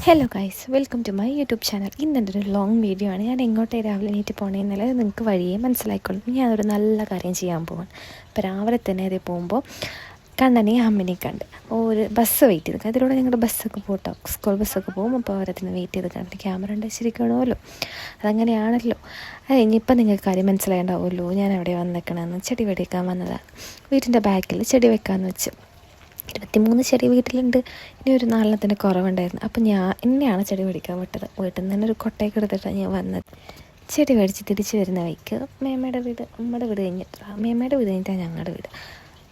Hello guys, welcome to my YouTube channel. ഇന്നെൻ്റെ ഒരു long video ആണ്. ഞാൻ എങ്ങോട്ടേ രാവിലെ എണീറ്റ് പോകണമെന്നല്ല, നിങ്ങൾക്ക് വഴിയേ മനസ്സിലായിക്കോളും. ഞാനൊരു നല്ല കാര്യം ചെയ്യാൻ പോവാണ്. അപ്പോൾ രാവിലെ തന്നെ അത് പോകുമ്പോൾ കണ്ണനെയും അമ്മനെയും കണ്ട് ഒരു ബസ് വെയിറ്റ് ചെയ്ത്, അതിലൂടെ ഞങ്ങളുടെ ബസ്സൊക്കെ പോട്ടോ, സ്കൂൾ ബസ്സൊക്കെ പോകും. അപ്പോൾ അവരതിന് വെയിറ്റ് ചെയ്ത് കണ്ടിട്ട് ക്യാമറ ഉണ്ട് ശരിക്കണമല്ലോ, അതങ്ങനെയാണല്ലോ. അത് ഇനിയിപ്പോൾ നിങ്ങൾക്ക് കാര്യം മനസ്സിലായിട്ടുണ്ടാവുമല്ലോ. ഞാൻ അവിടെ വന്നേക്കണമെന്ന് ചെടി വെടിക്കാൻ വന്നതാണ്. വീട്ടിൻ്റെ ബാക്കിൽ ചെടി വെക്കാമെന്ന് വെച്ച് 23 ചെടി വീട്ടിലുണ്ട്. ഇനി ഒരു 4 കുറവുണ്ടായിരുന്നു. അപ്പോൾ എന്നെയാണ് ചെടി മേടിക്കാൻ വിട്ടത്. വീട്ടിൽ നിന്ന് തന്നെ ഒരു കൊട്ടയൊക്കെ എടുത്തിട്ടാണ് ഞാൻ വന്നത്. ചെടി മേടിച്ച് തിരിച്ച് വരുന്ന വഴിക്ക് മേമ്മയുടെ വീട്, നമ്മുടെ വീട് കഴിഞ്ഞിട്ടാണ്, മേമ്മയുടെ വീട് കഴിഞ്ഞിട്ടാണ് ഞങ്ങളുടെ വീട്.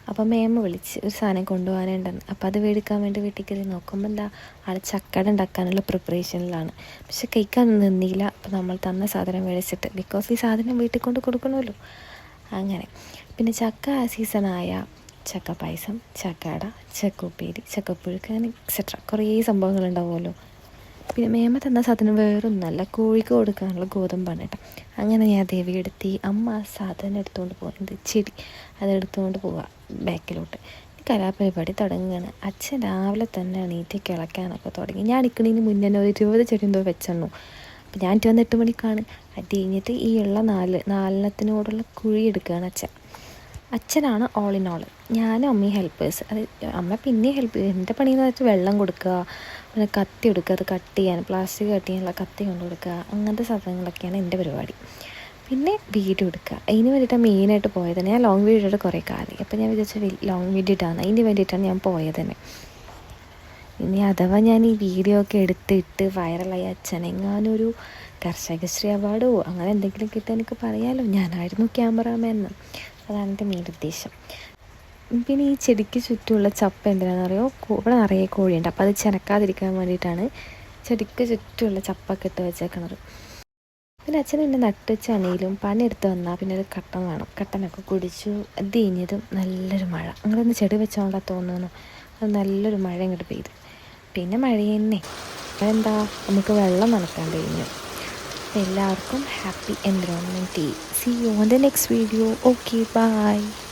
അപ്പോൾ മേമ്മ വിളിച്ച് ഒരു സാധനം കൊണ്ടുപോകാനുണ്ടെന്ന്. അപ്പോൾ അത് മേടിക്കാൻ വേണ്ടി വീട്ടിൽ കയറി നോക്കുമ്പോൾ എന്താ, ആൾ ചക്കട ഉണ്ടാക്കാനുള്ള പ്രിപ്പറേഷനിലാണ്. പക്ഷെ കഴിക്കാനൊന്നും നിന്നില്ല. അപ്പോൾ നമ്മൾ തന്ന സാധനം മേടിച്ചിട്ട്, ബിക്കോസ് ഈ സാധനം വീട്ടിൽ കൊണ്ട് കൊടുക്കണമല്ലോ. അങ്ങനെ പിന്നെ ചക്ക സീസണായ ചക്ക പായസം, ചക്കട, ചക്കുപ്പേരി, ചക്കപ്പുഴുക്ക്, അങ്ങനെ എക്സെട്ര കുറേ സംഭവങ്ങളുണ്ടാവുമല്ലോ. പിന്നെ മേമ തന്ന സാധനം വേറൊന്നല്ല, കോഴിക്ക് കൊടുക്കാനുള്ള ഗോതമ്പാണ് കേട്ടോ. അങ്ങനെ ഞാൻ ദേവിയെടുത്തി അമ്മ സാധനം എടുത്തുകൊണ്ട് പോകുന്നത് ചെടി, അതെടുത്തുകൊണ്ട് പോവുക ബാക്കിലോട്ട്. കലാപരിപാടി തുടങ്ങുകയാണ്. അച്ഛൻ രാവിലെ തന്നെ എണീറ്റ് കിളയ്ക്കാനൊക്കെ തുടങ്ങി. ഞാൻ നിൽക്കുന്നതിന് മുന്നേ ഒരു 20 ചെടി എന്തോ വെച്ചെണ്ണു. അപ്പോൾ ഞാൻ 8 മണിക്കാണ്. അത് കഴിഞ്ഞിട്ട് ഈ ഉള്ള 4 കുഴി എടുക്കുകയാണ് അച്ഛനാണ് ഓൾ ഇൻ ഓൾ. ഞാനും അമ്മയും ഹെൽപ്പേഴ്സ്. അത് അമ്മ പിന്നെ ഹെൽപ്പ് ചെയ്യും. എൻ്റെ പണിയെന്ന് വെച്ചാൽ വെള്ളം കൊടുക്കുക, പിന്നെ കത്തി എടുക്കുക, അത് കട്ട് ചെയ്യാൻ, പ്ലാസ്റ്റിക് കട്ട് ചെയ്യാനുള്ള കത്തി കൊണ്ട് കൊടുക്കുക, അങ്ങനത്തെ സാധനങ്ങളൊക്കെയാണ് എൻ്റെ പരിപാടി. പിന്നെ വീഡിയോ എടുക്കുക. അതിന് വേണ്ടിയിട്ടാണ് മെയിനായിട്ട് പോയത് തന്നെ. ഞാൻ ലോങ് വീഡിയോ ഇട്ടിട്ട് കുറേ കാലം. അപ്പോൾ ഞാൻ വിചാരിച്ച ലോങ് വീഡിയോ ഇട്ടാണ്, അതിന് വേണ്ടിയിട്ടാണ് ഞാൻ പോയത് തന്നെ. ഇനി അഥവാ ഞാൻ ഈ വീഡിയോ ഒക്കെ എടുത്തിട്ട് വൈറലായി അച്ഛനെങ്ങാനൊരു കർഷകശ്രീ അവാർഡോ അങ്ങനെ എന്തെങ്കിലും കിട്ടാൻ എനിക്ക് പറയാമല്ലോ, ഞാനായിരുന്നു ക്യാമറാമാൻ എന്ന്. അതാണ് എൻ്റെ മെയിൻ ഉദ്ദേശം. പിന്നെ ഈ ചെടിക്ക് ചുറ്റുമുള്ള ചപ്പ എന്തിനാണെന്നറിയോ, ഇവിടെ നിറയെ കോഴിയുണ്ട്. അപ്പോൾ അത് ചെനക്കാതിരിക്കാൻ വേണ്ടിയിട്ടാണ് ചെടിക്ക് ചുറ്റുമുള്ള ചപ്പൊക്കെ ഇട്ട് വെച്ചേക്കണത്. പിന്നെ അച്ഛൻ എന്നെ നട്ട് ചണിയിലും പണിയെടുത്ത് വന്നാൽ പിന്നെ ഒരു കട്ടൻ വേണം. കട്ടനൊക്കെ കുടിച്ചു. അത് കഴിഞ്ഞതും നല്ലൊരു മഴ. അങ്ങനൊന്ന് ചെടി വെച്ചോണ്ടാ തോന്നുന്നു. അത് നല്ലൊരു മഴ ഇങ്ങോട്ട് പെയ്ത്. പിന്നെ മഴ തന്നെ. അതെന്താ, നമുക്ക് വെള്ളം നനക്കാൻ കഴിഞ്ഞു. എല്ലാവർക്കും happy environment day. See you on the next video. Okay, bye.